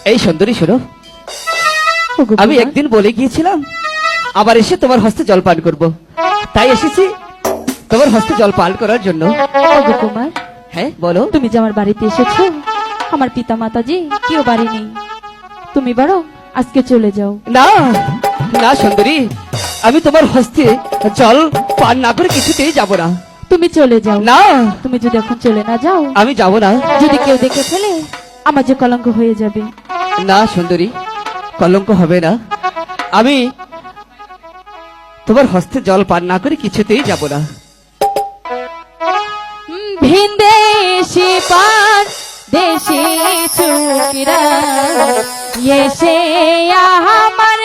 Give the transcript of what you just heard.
এই সুন্দরী শোনো, ওগো আমি কুমার, একদিন বলে গিয়েছিলাম আবার এসে তোমার হস্তে জল পান করব, তাই এসেছি তোমার হস্তে জল পান করার জন্য। ওগো কুমার, হ্যাঁ বলো। তুমি যে আমার বাড়িতে এসেছো, আমার পিতা মাতাজি কেউ বাড়ি নেই, তুমি বরং আজকে চলে যাও। না না সুন্দরী, আমি তোমার হস্তে জল পান না করে কিছুতেই যাব না। তুমি চলে যাও। না তুমি যদি এখন চলে না যাও, আমি যাব না। যদি কেউ দেখে ফেলে আমার যে কলঙ্ক হয়ে যাবে। না সুন্দরী, কলঙ্ক হবে না। আমি তোমার হস্তে জল পান না করে কিছুতেই যাব না। ভিনদেশি পার দেশি চুকিরা এসে আমার